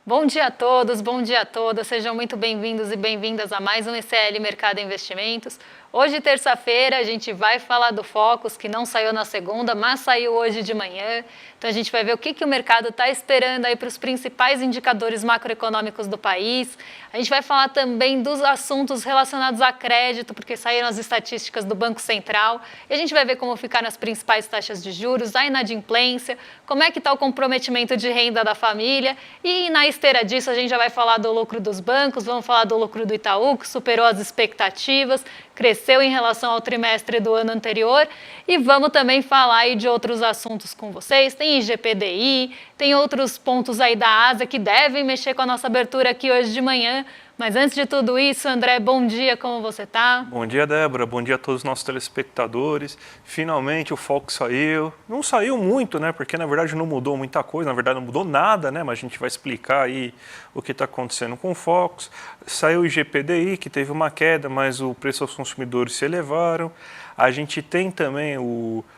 Bom dia a todos, bom dia a todas, sejam muito bem-vindos e bem-vindas a mais um ECL Mercado Investimentos. Hoje, terça-feira, a gente vai falar do Focus, que não saiu na segunda, mas saiu hoje de manhã. Então, a gente vai ver o que o mercado está esperando aí para os principais indicadores macroeconômicos do país. A gente vai falar também dos assuntos relacionados a crédito, porque saíram as estatísticas do Banco Central. E a gente vai ver como ficaram as principais taxas de juros, a inadimplência, como é que está o comprometimento de renda da família. E na esteira disso, a gente já vai falar do lucro dos bancos, vamos falar do lucro do Itaú, que superou as expectativas, cresceu em relação ao trimestre do ano anterior, e vamos também falar aí de outros assuntos com vocês. Tem IGPDI, tem outros pontos aí da Ásia que devem mexer com a nossa abertura aqui hoje de manhã. Mas antes de tudo isso, André, bom dia, como você está? Bom dia, Débora, bom dia a todos os nossos telespectadores. Finalmente o Focus saiu. Não saiu muito, né? Porque na verdade não mudou muita coisa, na verdade não mudou nada, né? Mas a gente vai explicar aí o que está acontecendo com o Focus. Saiu o IGPDI, que teve uma queda, mas o preço aos consumidores se elevaram. A gente tem também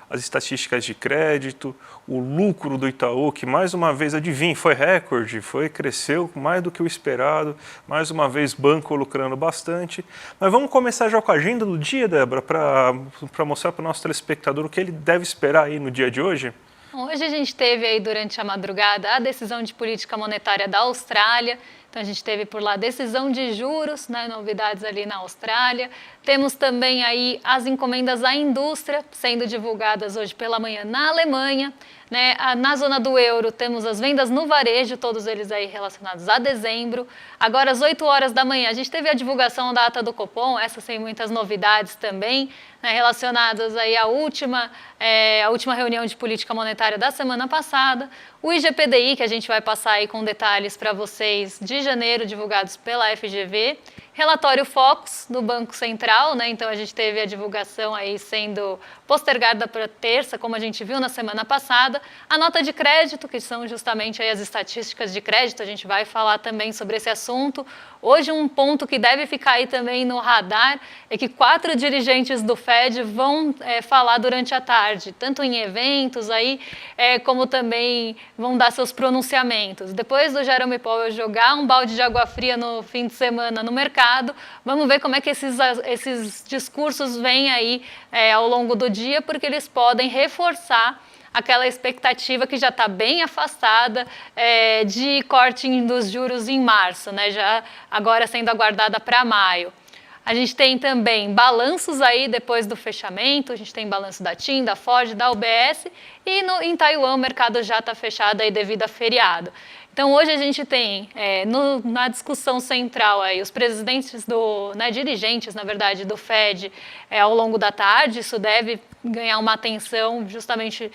as estatísticas de crédito, o lucro do Itaú, que mais uma vez, adivinha, foi recorde, cresceu mais do que o esperado, mais uma vez banco lucrando bastante. Mas vamos começar já com a agenda do dia, Débora, para mostrar para o nosso telespectador o que ele deve esperar aí no dia de hoje. Hoje a gente teve aí durante a madrugada a decisão de política monetária da Austrália. Então a gente teve por lá decisão de juros, né, novidades ali na Austrália. Temos também aí as encomendas à indústria sendo divulgadas hoje pela manhã na Alemanha. Né? Na zona do euro temos as vendas no varejo, todos eles aí relacionados a dezembro. Agora às 8 horas da manhã a gente teve a divulgação da ata do Copom, essa sem muitas novidades também, né, relacionadas aí à última reunião de política monetária da semana passada. O IGPDI, que a gente vai passar aí com detalhes para vocês, de janeiro, divulgados pela FGV. Relatório Focus do Banco Central, né? Então a gente teve a divulgação aí sendo postergada para terça, como a gente viu na semana passada. A nota de crédito, que são justamente aí as estatísticas de crédito, a gente vai falar também sobre esse assunto. Hoje um ponto que deve ficar aí também no radar é que 4 dirigentes do Fed vão falar durante a tarde, tanto em eventos aí, como também vão dar seus pronunciamentos. Depois do Jerome Powell jogar um balde de água fria no fim de semana no mercado, vamos ver como é que esses discursos vêm aí ao longo do dia, porque eles podem reforçar aquela expectativa que já está bem afastada de corte dos juros em março, né? Já agora sendo aguardada para maio. A gente tem também balanços aí depois do fechamento, a gente tem balanço da TIM, da Ford, da UBS, e em Taiwan o mercado já está fechado aí devido a feriado. Então hoje a gente tem na discussão central aí, os presidentes dirigentes, na verdade, do Fed ao longo da tarde. Isso deve ganhar uma atenção justamente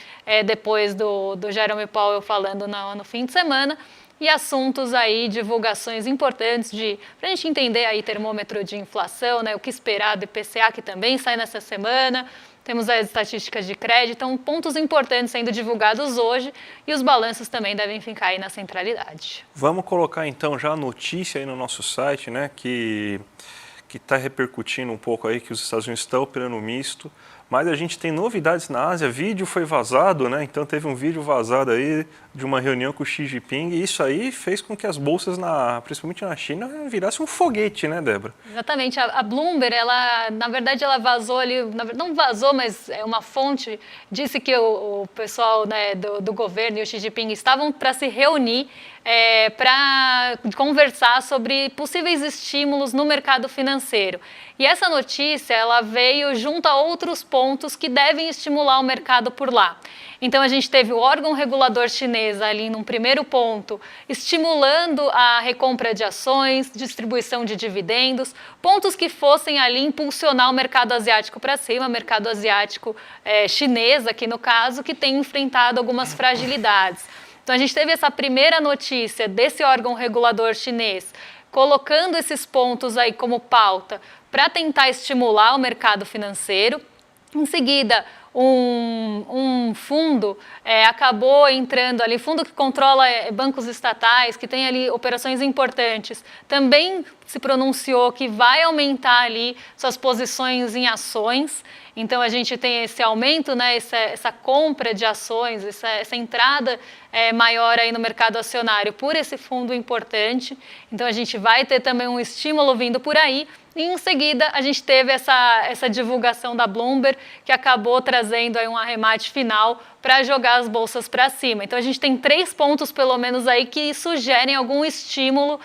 depois do Jerome Powell falando no fim de semana. E assuntos aí, divulgações importantes para a gente entender aí termômetro de inflação, né, o que esperar do IPCA, que também sai nessa semana. Temos as estatísticas de crédito, então pontos importantes sendo divulgados hoje, e os balanços também devem ficar aí na centralidade. Vamos colocar então já a notícia aí no nosso site, né, que está repercutindo um pouco aí que os Estados Unidos estão operando misto. Mas a gente tem novidades na Ásia, vídeo foi vazado, né? Então teve um vídeo vazado aí de uma reunião com o Xi Jinping, e isso aí fez com que as bolsas, principalmente na China, virassem um foguete, né, Débora? Exatamente. A Bloomberg, na verdade, ela vazou ali, não vazou, mas uma fonte disse que o pessoal, né, do governo e o Xi Jinping estavam para se reunir para conversar sobre possíveis estímulos no mercado financeiro. E essa notícia, ela veio junto a outros pontos que devem estimular o mercado por lá. Então a gente teve o órgão regulador chinês ali num primeiro ponto, estimulando a recompra de ações, distribuição de dividendos, pontos que fossem ali impulsionar o mercado asiático para cima, mercado asiático chinês aqui no caso, que tem enfrentado algumas fragilidades. Então a gente teve essa primeira notícia desse órgão regulador chinês, colocando esses pontos aí como pauta para tentar estimular o mercado financeiro. Em seguida, um fundo acabou entrando ali, fundo que controla bancos estatais, que tem ali operações importantes, também se pronunciou que vai aumentar ali suas posições em ações. Então a gente tem esse aumento, né, essa compra de ações, essa entrada maior aí no mercado acionário por esse fundo importante. Então a gente vai ter também um estímulo vindo por aí. E em seguida a gente teve essa divulgação da Bloomberg que acabou trazendo aí um arremate final para jogar as bolsas para cima. Então a gente tem 3 pontos pelo menos aí que sugerem algum estímulo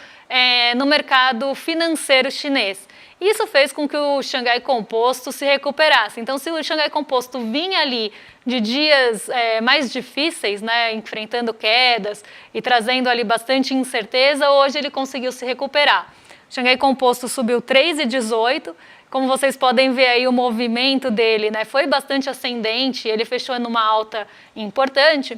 no mercado financeiro chinês. Isso fez com que o Xangai Composto se recuperasse. Então, se o Xangai Composto vinha ali de dias mais difíceis, né, enfrentando quedas e trazendo ali bastante incerteza, hoje ele conseguiu se recuperar. O Xangai Composto subiu 3,18. Como vocês podem ver aí, o movimento dele, né, foi bastante ascendente, ele fechou numa alta importante.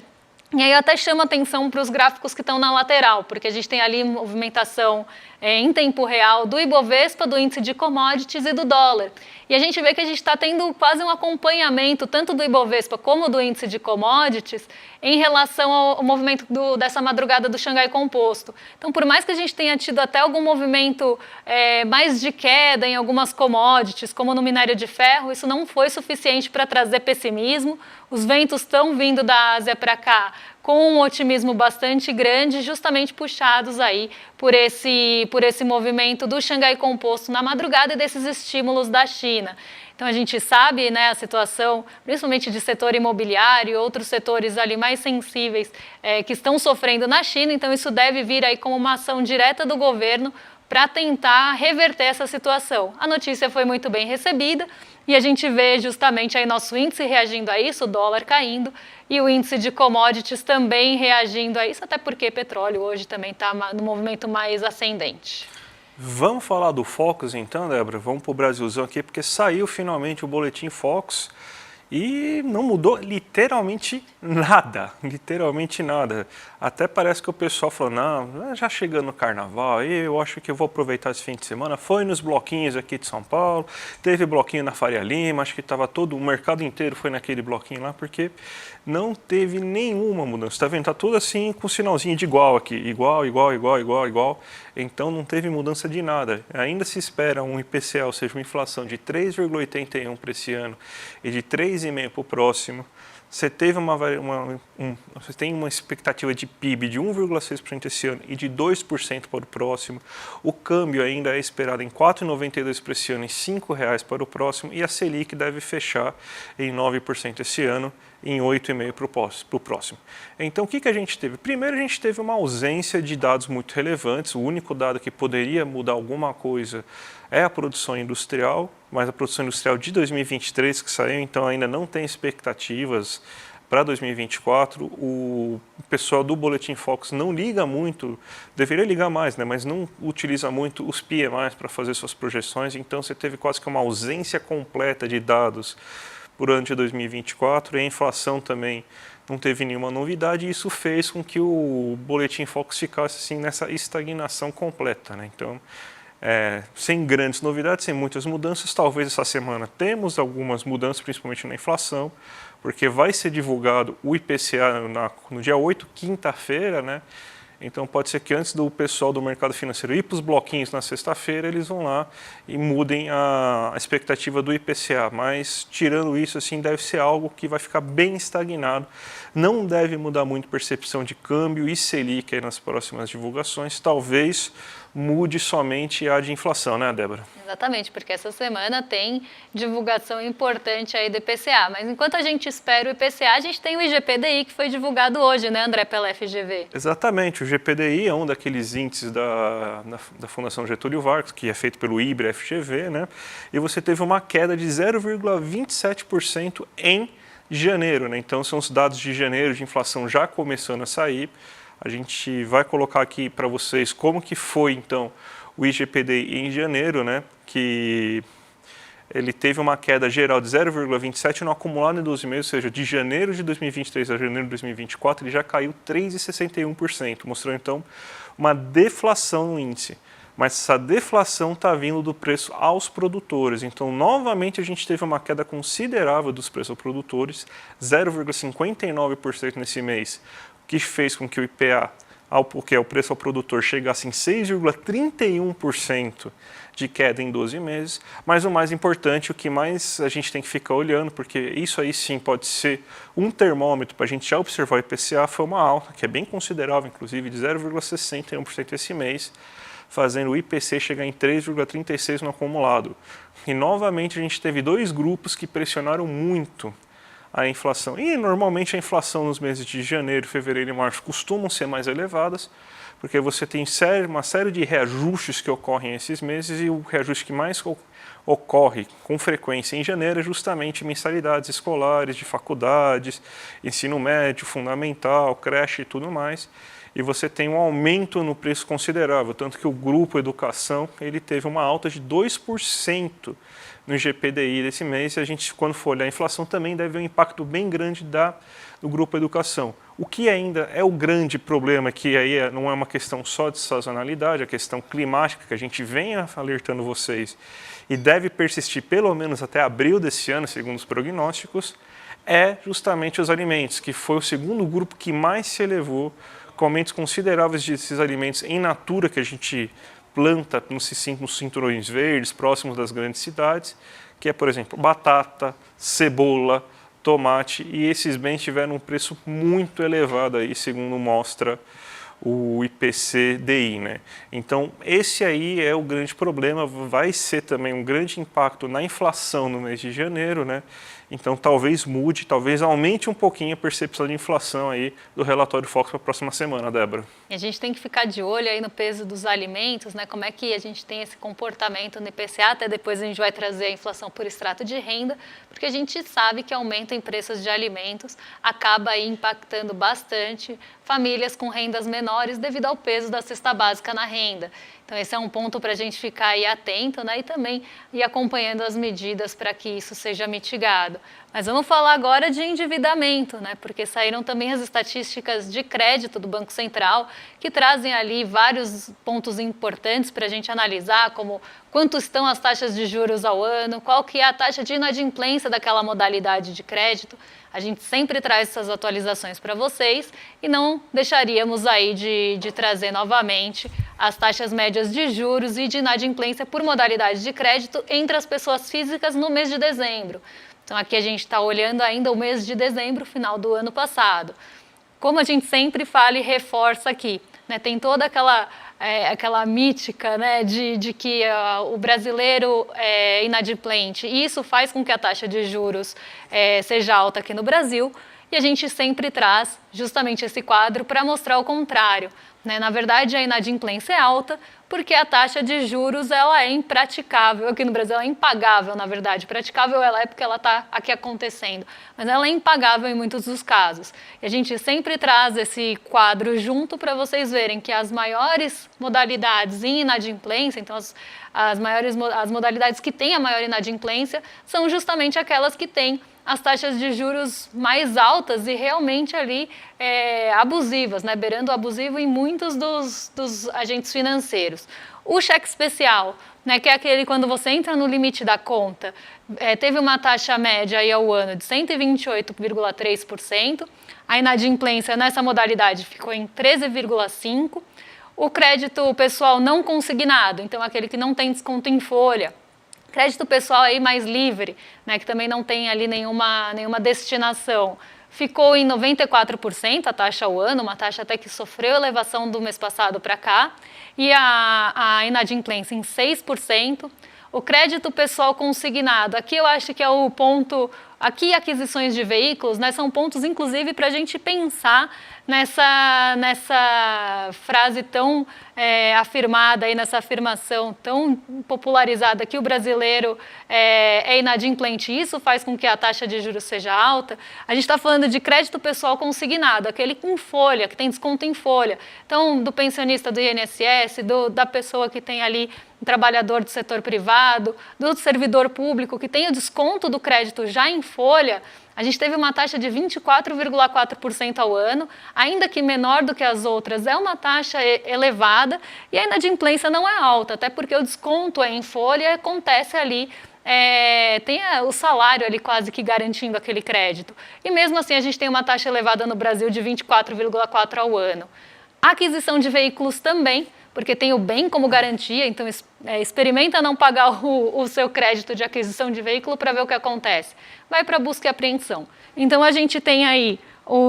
E aí eu até chamo a atenção para os gráficos que estão na lateral, porque a gente tem ali movimentação em tempo real do Ibovespa, do índice de commodities e do dólar. E a gente vê que a gente está tendo quase um acompanhamento, tanto do Ibovespa como do índice de commodities, em relação ao movimento dessa madrugada do Xangai Composto. Então, por mais que a gente tenha tido até algum movimento mais de queda em algumas commodities, como no minério de ferro, isso não foi suficiente para trazer pessimismo. Os ventos estão vindo da Ásia para cá com um otimismo bastante grande, justamente puxados aí por esse movimento do Xangai Composto na madrugada e desses estímulos da China. Então a gente sabe, né, a situação, principalmente de setor imobiliário e outros setores ali mais sensíveis que estão sofrendo na China, então isso deve vir aí como uma ação direta do governo para tentar reverter essa situação. A notícia foi muito bem recebida e a gente vê justamente aí nosso índice reagindo a isso, o dólar caindo, e o índice de commodities também reagindo a isso, até porque petróleo hoje também está no movimento mais ascendente. Vamos falar do Focus então, Débora? Vamos para o Brasilzão aqui, porque saiu finalmente o boletim Focus e não mudou literalmente nada, Até parece que o pessoal falou, não, já chegando no carnaval, eu acho que eu vou aproveitar esse fim de semana. Foi nos bloquinhos aqui de São Paulo, teve bloquinho na Faria Lima, acho que estava o mercado inteiro foi naquele bloquinho lá, porque não teve nenhuma mudança. Está vendo? Está tudo assim com sinalzinho de igual aqui, igual. Então não teve mudança de nada. Ainda se espera um IPCA, ou seja, uma inflação de 3,81 para esse ano e de 3,5 para o próximo. Você tem uma expectativa de PIB de 1,6% esse ano e de 2% para o próximo. O câmbio ainda é esperado em R$ 4,92 para esse ano e R$ 5,00 para o próximo. E a Selic deve fechar em 9% esse ano e em 8,5% para o próximo. Então, o que a gente teve? Primeiro, a gente teve uma ausência de dados muito relevantes. O único dado que poderia mudar alguma coisa é a produção industrial, mas a produção industrial de 2023 que saiu, então ainda não tem expectativas para 2024. O pessoal do Boletim Focus não liga muito, deveria ligar mais, né, mas não utiliza muito os PMIs para fazer suas projeções, então você teve quase que uma ausência completa de dados por ano de 2024, e a inflação também não teve nenhuma novidade, e isso fez com que o Boletim Focus ficasse assim, nessa estagnação completa, né? Então, sem grandes novidades, sem muitas mudanças. Talvez essa semana temos algumas mudanças, principalmente na inflação, porque vai ser divulgado o IPCA no dia 8, quinta-feira, né? Então pode ser que antes do pessoal do mercado financeiro ir para os bloquinhos na sexta-feira, eles vão lá e mudem a expectativa do IPCA. Mas tirando isso, assim, deve ser algo que vai ficar bem estagnado. Não deve mudar muito a percepção de câmbio e Selic aí nas próximas divulgações. Talvez mude somente a de inflação, né, Débora? Exatamente, porque essa semana tem divulgação importante aí do IPCA. Mas enquanto a gente espera o IPCA, a gente tem o IGPDI que foi divulgado hoje, né, André, pela FGV? Exatamente, o GPDI é um daqueles índices da Fundação Getúlio Vargas, que é feito pelo IBRE-FGV, né? E você teve uma queda de 0,27% em janeiro, né? Então são os dados de janeiro de inflação já começando a sair. A gente vai colocar aqui para vocês como que foi, então, o IGPDI em janeiro, né? Que ele teve uma queda geral de 0,27 no acumulado em 12 meses, ou seja, de janeiro de 2023 a janeiro de 2024, ele já caiu 3,61%, mostrando, então, uma deflação no índice. mas essa deflação está vindo do preço aos produtores. Então, novamente, a gente teve uma queda considerável dos preços aos produtores, 0,59% nesse mês, que fez com que o IPA, que é o preço ao produtor, chegasse em 6,31% de queda em 12 meses, mas o mais importante, o que mais a gente tem que ficar olhando, porque isso aí sim pode ser um termômetro para a gente já observar o IPCA, foi uma alta, que é bem considerável, inclusive, de 0,61% esse mês, fazendo o IPC chegar em 3,36% no acumulado. E novamente a gente teve dois grupos que pressionaram muito a inflação. E normalmente a inflação nos meses de janeiro, fevereiro e março costumam ser mais elevadas, porque você tem uma série de reajustes que ocorrem esses meses, e o reajuste que mais ocorre com frequência em janeiro é justamente mensalidades escolares, de faculdades, ensino médio, fundamental, creche e tudo mais. E você tem um aumento no preço considerável, tanto que o grupo educação ele teve uma alta de 2% no IGPDI desse mês, e a gente, quando for olhar a inflação, também deve ver um impacto bem grande do grupo educação. O que ainda é o grande problema, que aí não é uma questão só de sazonalidade, é a questão climática, que a gente vem alertando vocês, e deve persistir pelo menos até abril desse ano, segundo os prognósticos, é justamente os alimentos, que foi o segundo grupo que mais se elevou, com aumentos consideráveis desses alimentos em natura que a gente planta nos cinturões verdes, próximos das grandes cidades, que é, por exemplo, batata, cebola, tomate, e esses bens tiveram um preço muito elevado aí, segundo mostra o IPCDI, né? Então, esse aí é o grande problema, vai ser também um grande impacto na inflação no mês de janeiro, né? Então, talvez mude, talvez aumente um pouquinho a percepção de inflação aí do relatório Focus para a próxima semana, Débora. E a gente tem que ficar de olho aí no peso dos alimentos, né? Como é que a gente tem esse comportamento no IPCA, até depois a gente vai trazer a inflação por extrato de renda, porque a gente sabe que aumento em preços de alimentos acaba aí impactando bastante famílias com rendas menores devido ao peso da cesta básica na renda. Então, esse é um ponto para a gente ficar aí atento, né? E também ir acompanhando as medidas para que isso seja mitigado. Mas vamos falar agora de endividamento, né? Porque saíram também as estatísticas de crédito do Banco Central, que trazem ali vários pontos importantes para a gente analisar, como quanto estão as taxas de juros ao ano, qual que é a taxa de inadimplência daquela modalidade de crédito. A gente sempre traz essas atualizações para vocês e não deixaríamos aí de trazer novamente as taxas médias de juros e de inadimplência por modalidade de crédito entre as pessoas físicas no mês de dezembro. Então, aqui a gente está olhando ainda o mês de dezembro, final do ano passado. Como a gente sempre fala e reforça aqui, né, tem toda aquela mítica, né, de que o brasileiro é inadimplente, e isso faz com que a taxa de juros seja alta aqui no Brasil, e a gente sempre traz justamente esse quadro para mostrar o contrário. Né? Na verdade, a inadimplência é alta porque a taxa de juros ela é impraticável. Aqui no Brasil ela é impagável, na verdade. Praticável ela é porque ela está aqui acontecendo, mas ela é impagável em muitos dos casos. E a gente sempre traz esse quadro junto para vocês verem que as maiores modalidades em inadimplência, então as modalidades que têm a maior inadimplência, são justamente aquelas que têm as taxas de juros mais altas e realmente ali abusivas, né? Beirando o abusivo em muitos dos agentes financeiros. O cheque especial, né, que é aquele quando você entra no limite da conta, teve uma taxa média aí ao ano de 128,3%, a inadimplência nessa modalidade ficou em 13,5%, o crédito pessoal não consignado, então aquele que não tem desconto em folha, crédito pessoal aí mais livre, né, que também não tem ali nenhuma destinação, ficou em 94% a taxa ao ano, uma taxa até que sofreu elevação do mês passado para cá, e a inadimplência em 6%. O crédito pessoal consignado, aqui eu acho que é o ponto, aqui aquisições de veículos, né, são pontos inclusive para a gente pensar nessa frase tão afirmada, aí, nessa afirmação tão popularizada que o brasileiro é inadimplente. Isso faz com que a taxa de juros seja alta. A gente está falando de crédito pessoal consignado, aquele com folha, que tem desconto em folha. Então, do pensionista do INSS, da pessoa que tem ali um trabalhador do setor privado, do servidor público, que tem o desconto do crédito já em folha, a gente teve uma taxa de 24,4% ao ano, ainda que menor do que as outras, é uma taxa elevada e a inadimplência não é alta, até porque o desconto em folha acontece ali, tem o salário ali quase que garantindo aquele crédito. E mesmo assim a gente tem uma taxa elevada no Brasil de 24,4% ao ano. A aquisição de veículos também, porque tem o bem como garantia, então experimenta não pagar o seu crédito de aquisição de veículo para ver o que acontece. Vai para busca e apreensão. Então a gente tem aí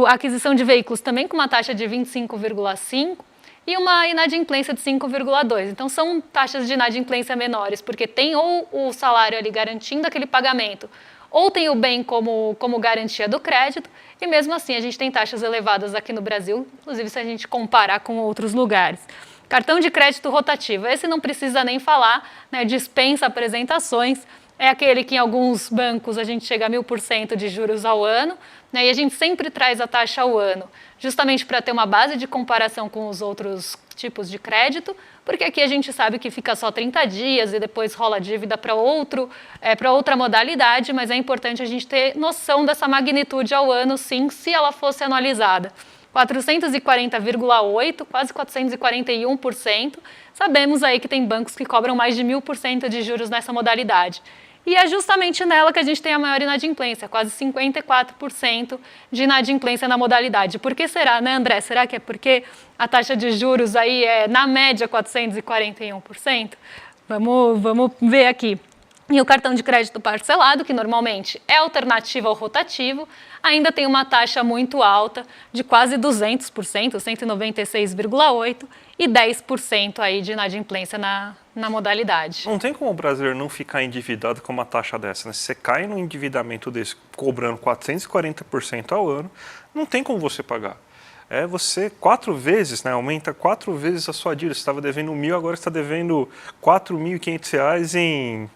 a aquisição de veículos também com uma taxa de 25,5% e uma inadimplência de 5,2%. Então são taxas de inadimplência menores, porque tem ou o salário ali garantindo aquele pagamento, ou tem o bem como garantia do crédito, e mesmo assim a gente tem taxas elevadas aqui no Brasil, inclusive se a gente comparar com outros lugares. Cartão de crédito rotativo, esse não precisa nem falar, né, dispensa apresentações, é aquele que em alguns bancos a gente chega a 1000% de juros ao ano, né, e a gente sempre traz a taxa ao ano, justamente para ter uma base de comparação com os outros tipos de crédito, porque aqui a gente sabe que fica só 30 dias e depois rola dívida para outra modalidade, mas é importante a gente ter noção dessa magnitude ao ano, sim, se ela fosse anualizada. 440,8%, quase 441%. Sabemos aí que tem bancos que cobram mais de 1000% de juros nessa modalidade. E é justamente nela que a gente tem a maior inadimplência, quase 54% de inadimplência na modalidade. Por que será, né, André? Será que é porque a taxa de juros aí é, na média, 441%? Vamos ver aqui. E o cartão de crédito parcelado, que normalmente é alternativa ao rotativo, ainda tem uma taxa muito alta, de quase 200%, 196,8%, e 10% aí de inadimplência na modalidade. Não tem como o brasileiro não ficar endividado com uma taxa dessa, né? Se você cai num endividamento desse, cobrando 440% ao ano, não tem como você pagar. Você 4 vezes, né, aumenta 4 vezes a sua dívida. Você estava devendo 1.000, agora você está devendo R$4.500 em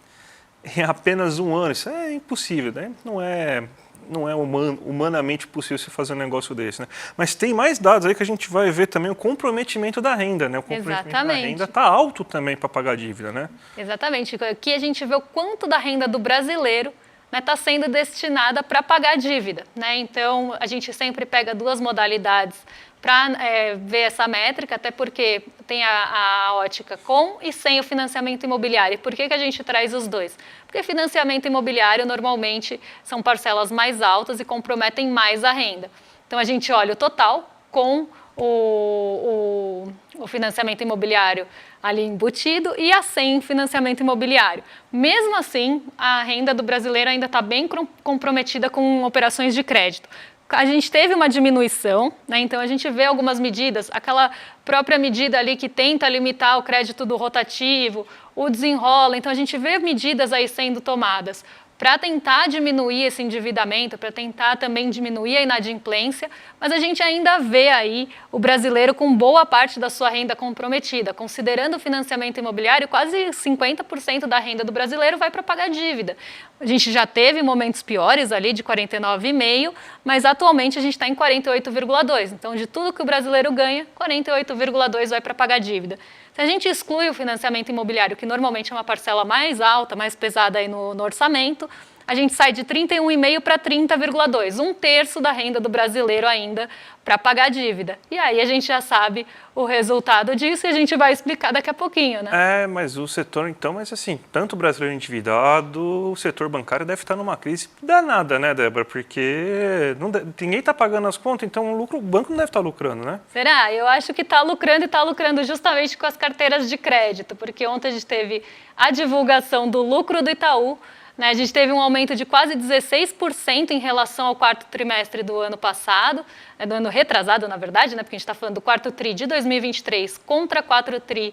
apenas um ano. Isso é impossível, né? Não é humanamente possível você fazer um negócio desse, né? Mas tem mais dados aí que a gente vai ver também o comprometimento da renda, né? O comprometimento da renda está alto também para pagar a dívida, né? Exatamente. Aqui a gente vê o quanto da renda do brasileiro está sendo destinada para pagar a dívida, né? Então, a gente sempre pega duas modalidades para ver essa métrica, até porque tem a ótica com e sem o financiamento imobiliário. E por que a gente traz os dois? Porque financiamento imobiliário normalmente são parcelas mais altas e comprometem mais a renda. Então, a gente olha o total com o financiamento imobiliário ali embutido e a sem financiamento imobiliário. Mesmo assim, a renda do brasileiro ainda está bem comprometida com operações de crédito. A gente teve uma diminuição, né? Então a gente vê algumas medidas, aquela própria medida ali que tenta limitar o crédito do rotativo, o desenrola, então a gente vê medidas aí sendo tomadas para tentar diminuir esse endividamento, para tentar também diminuir a inadimplência, mas a gente ainda vê aí o brasileiro com boa parte da sua renda comprometida. Considerando o financiamento imobiliário, quase 50% da renda do brasileiro vai para pagar dívida. A gente já teve momentos piores ali de 49,5%, mas atualmente a gente está em 48,2%. Então, de tudo que o brasileiro ganha, 48,2% vai para pagar dívida. Se a gente exclui o financiamento imobiliário, que normalmente é uma parcela mais alta, mais pesada aí no orçamento, a gente sai de 31,5% para 30,2%, um terço da renda do brasileiro ainda para pagar a dívida. E aí a gente já sabe o resultado disso e a gente vai explicar daqui a pouquinho, né? Mas o setor então, mas assim, tanto o brasileiro endividado, o setor bancário deve estar numa crise danada, né, Débora? Porque ninguém está pagando as contas, então o banco não deve estar lucrando, né? Será? Eu acho que está lucrando e está lucrando justamente com as carteiras de crédito, porque ontem a gente teve a divulgação do lucro do Itaú, né? A gente teve um aumento de quase 16% em relação ao quarto trimestre do ano passado, do ano retrasado, na verdade, né? Porque a gente está falando do quarto TRI de 2023 contra quarto TRI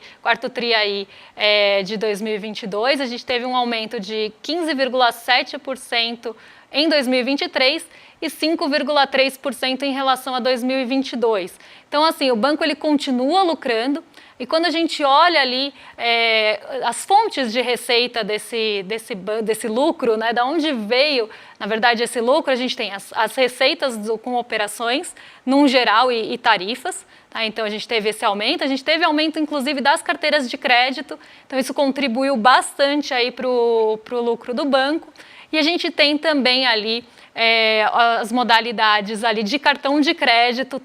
aí, de 2022. A gente teve um aumento de 15,7% em 2023 e 5,3% em relação a 2022. Então, assim, o banco ele continua lucrando. E quando a gente olha ali as fontes de receita desse lucro, né, da onde veio, na verdade, esse lucro, a gente tem as receitas com operações, num geral, e tarifas. Tá? Então, a gente teve esse aumento. A gente teve aumento, inclusive, das carteiras de crédito. Então, isso contribuiu bastante para o lucro do banco. E a gente tem também ali as modalidades ali de cartão de crédito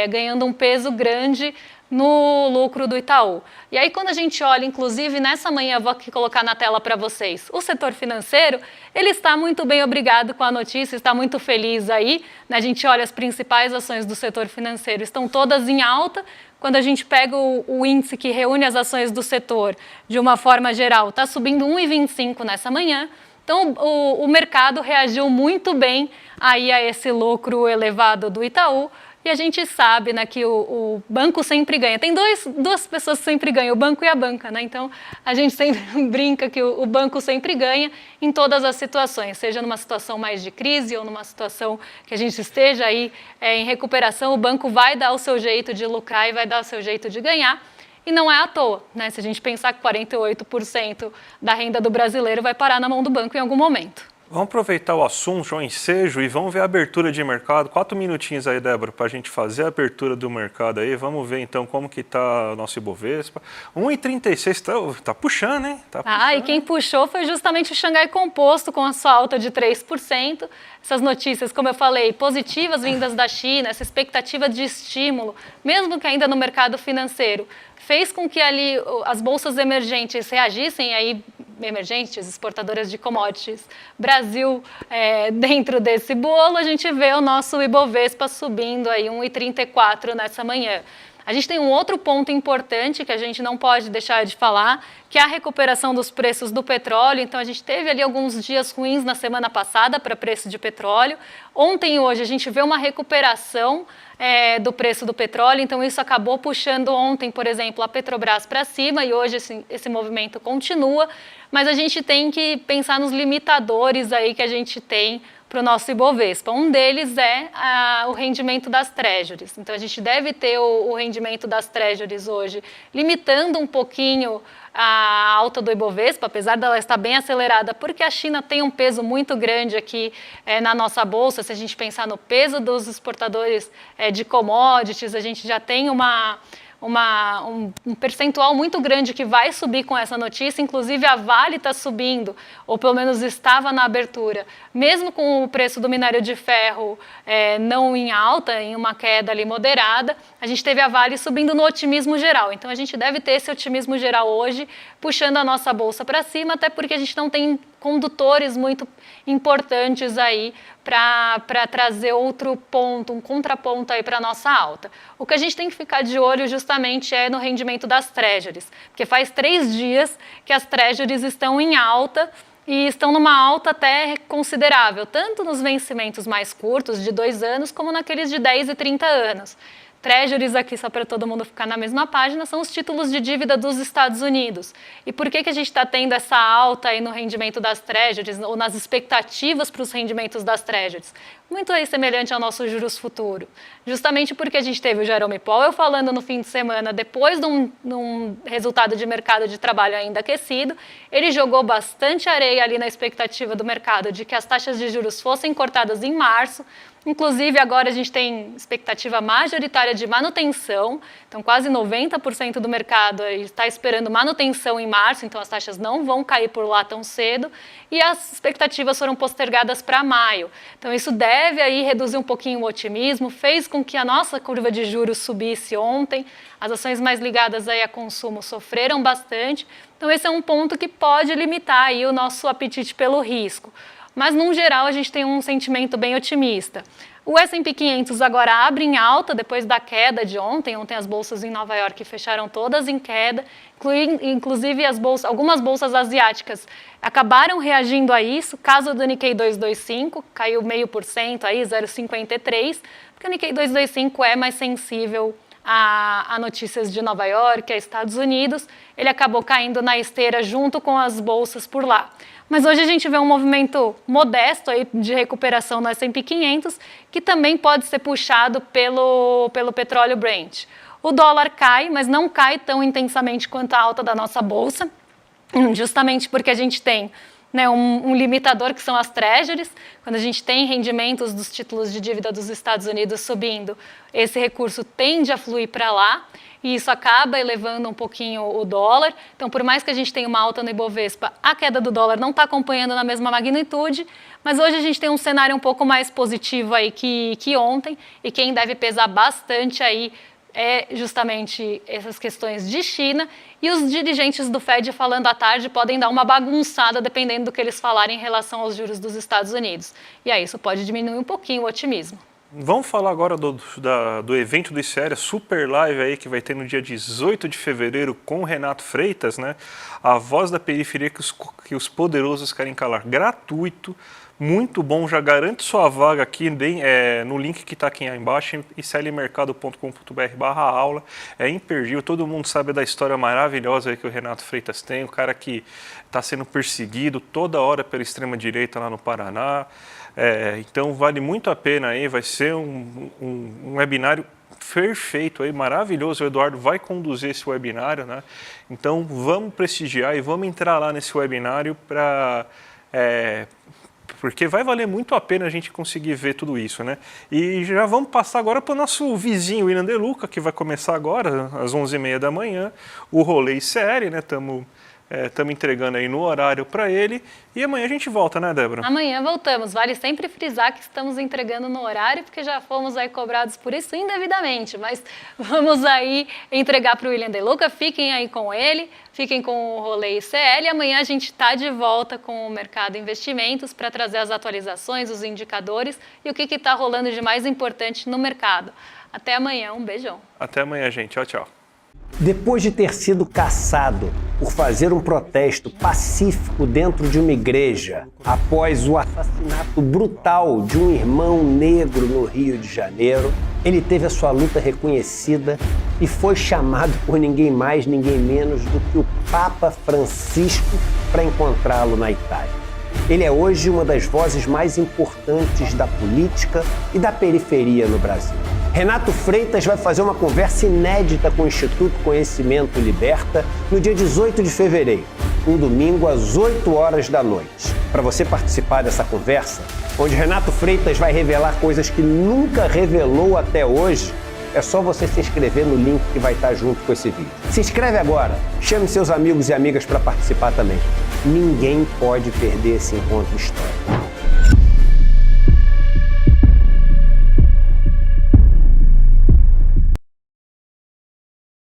ganhando um peso grande no lucro do Itaú. E aí quando a gente olha, inclusive nessa manhã, vou aqui colocar na tela para vocês, o setor financeiro, ele está muito bem, obrigado com a notícia, está muito feliz aí, né? A gente olha as principais ações do setor financeiro, estão todas em alta. Quando a gente pega o índice que reúne as ações do setor de uma forma geral, está subindo 1,25 nessa manhã. Então, o mercado reagiu muito bem aí a esse lucro elevado do Itaú. E a gente sabe, né, que o banco sempre ganha. Tem duas pessoas que sempre ganham, o banco e a banca, né? Então, a gente sempre brinca que o banco sempre ganha em todas as situações, seja numa situação mais de crise ou numa situação que a gente esteja aí em recuperação, o banco vai dar o seu jeito de lucrar e vai dar o seu jeito de ganhar. E não é à toa, né? Se a gente pensar que 48% da renda do brasileiro vai parar na mão do banco em algum momento. Vamos aproveitar o assunto, o ensejo, e vamos ver a abertura de mercado. 4 minutinhos aí, Débora, para a gente fazer a abertura do mercado aí. Vamos ver então como que está o nosso Ibovespa. 1,36 tá puxando, hein? Tá puxando. E quem puxou foi justamente o Xangai Composto, com a sua alta de 3%. Essas notícias, como eu falei, positivas vindas da China, essa expectativa de estímulo, mesmo que ainda no mercado financeiro, fez com que ali as bolsas emergentes reagissem, aí, emergentes, exportadoras de commodities. Brasil, dentro desse bolo, a gente vê o nosso Ibovespa subindo aí 1,34 nessa manhã. A gente tem um outro ponto importante que a gente não pode deixar de falar, que é a recuperação dos preços do petróleo. Então, a gente teve ali alguns dias ruins na semana passada para preço de petróleo. Ontem e hoje a gente vê uma recuperação do preço do petróleo, então isso acabou puxando ontem, por exemplo, a Petrobras para cima, e hoje esse movimento continua, mas a gente tem que pensar nos limitadores aí que a gente tem para o nosso Ibovespa. Um deles é o rendimento das treasuries. Então, a gente deve ter o rendimento das treasuries hoje, limitando um pouquinho a alta do Ibovespa, apesar dela estar bem acelerada, porque a China tem um peso muito grande aqui na nossa bolsa. Se a gente pensar no peso dos exportadores de commodities, a gente já tem um percentual muito grande que vai subir com essa notícia. Inclusive a Vale está subindo, ou pelo menos estava na abertura, mesmo com o preço do minério de ferro não em alta, em uma queda ali moderada, a gente teve a Vale subindo no otimismo geral. Então a gente deve ter esse otimismo geral hoje, puxando a nossa bolsa para cima, até porque a gente não tem condutores muito importantes aí para trazer outro ponto, um contraponto aí para a nossa alta. O que a gente tem que ficar de olho justamente é no rendimento das treasuries, porque faz 3 dias que as treasuries estão em alta e estão numa alta até considerável, tanto nos vencimentos mais curtos, de 2 anos, como naqueles de 10 e 30 anos. Treasuries aqui, só para todo mundo ficar na mesma página, são os títulos de dívida dos Estados Unidos. E por que a gente está tendo essa alta aí no rendimento das Treasuries, ou nas expectativas para os rendimentos das Treasuries? Muito aí semelhante ao nosso juros futuro. Justamente porque a gente teve o Jerome Powell falando no fim de semana, depois de um resultado de mercado de trabalho ainda aquecido, ele jogou bastante areia ali na expectativa do mercado de que as taxas de juros fossem cortadas em março. Inclusive, agora a gente tem expectativa majoritária de manutenção, então quase 90% do mercado está esperando manutenção em março, então as taxas não vão cair por lá tão cedo, e as expectativas foram postergadas para maio. Então isso deve aí reduzir um pouquinho o otimismo, fez com que a nossa curva de juros subisse ontem, as ações mais ligadas aí a consumo sofreram bastante, então esse é um ponto que pode limitar aí o nosso apetite pelo risco. Mas, no geral, a gente tem um sentimento bem otimista. O S&P 500 agora abre em alta depois da queda de ontem. Ontem as bolsas em Nova York fecharam todas em queda, inclusive algumas bolsas asiáticas acabaram reagindo a isso. Caso do Nikkei 225, caiu 0,5%, aí 0,53%, porque o Nikkei 225 é mais sensível a notícias de Nova York, a Estados Unidos. Ele acabou caindo na esteira junto com as bolsas por lá. Mas hoje a gente vê um movimento modesto aí de recuperação no S&P 500, que também pode ser puxado pelo petróleo Brent. O dólar cai, mas não cai tão intensamente quanto a alta da nossa bolsa, justamente porque a gente tem né, um limitador, que são as treasuries. Quando a gente tem rendimentos dos títulos de dívida dos Estados Unidos subindo, esse recurso tende a fluir para lá, e isso acaba elevando um pouquinho o dólar. Então, por mais que a gente tenha uma alta no Ibovespa, a queda do dólar não está acompanhando na mesma magnitude, mas hoje a gente tem um cenário um pouco mais positivo aí que ontem, e quem deve pesar bastante aí é justamente essas questões de China, e os dirigentes do Fed falando à tarde podem dar uma bagunçada dependendo do que eles falarem em relação aos juros dos Estados Unidos. E aí isso pode diminuir um pouquinho o otimismo. Vamos falar agora do evento do ICR, a super live aí que vai ter no dia 18 de fevereiro com o Renato Freitas, né? A voz da periferia que os poderosos querem calar. Gratuito, muito bom, já garante sua vaga aqui no link que está aqui embaixo, iclmercado.com.br/aula. É imperdível, todo mundo sabe da história maravilhosa aí que o Renato Freitas tem, o cara que está sendo perseguido toda hora pela extrema-direita lá no Paraná. Então vale muito a pena aí, vai ser um webinário perfeito aí, maravilhoso. O Eduardo vai conduzir esse webinário, né? Então vamos prestigiar e vamos entrar lá nesse webinário porque vai valer muito a pena a gente conseguir ver tudo isso, né? E já vamos passar agora para o nosso vizinho William De Luca, que vai começar agora às 11h30 da manhã, o rolê ICR, né? Estamos entregando aí no horário para ele. E amanhã a gente volta, né, Débora? Amanhã voltamos. Vale sempre frisar que estamos entregando no horário, porque já fomos aí cobrados por isso indevidamente. Mas vamos aí entregar para o William De Luca. Fiquem aí com ele, fiquem com o rolê ICL. E amanhã a gente está de volta com o Mercado Investimentos para trazer as atualizações, os indicadores e o que está rolando de mais importante no mercado. Até amanhã. Um beijão. Até amanhã, gente. Tchau, tchau. Depois de ter sido caçado por fazer um protesto pacífico dentro de uma igreja, após o assassinato brutal de um irmão negro no Rio de Janeiro, ele teve a sua luta reconhecida e foi chamado por ninguém mais, ninguém menos do que o Papa Francisco para encontrá-lo na Itália. Ele é hoje uma das vozes mais importantes da política e da periferia no Brasil. Renato Freitas vai fazer uma conversa inédita com o Instituto Conhecimento Liberta no dia 18 de fevereiro, um domingo às 8 horas da noite. Para você participar dessa conversa, onde Renato Freitas vai revelar coisas que nunca revelou até hoje, é só você se inscrever no link que vai estar junto com esse vídeo. Se inscreve agora, chame seus amigos e amigas para participar também. Ninguém pode perder esse encontro histórico.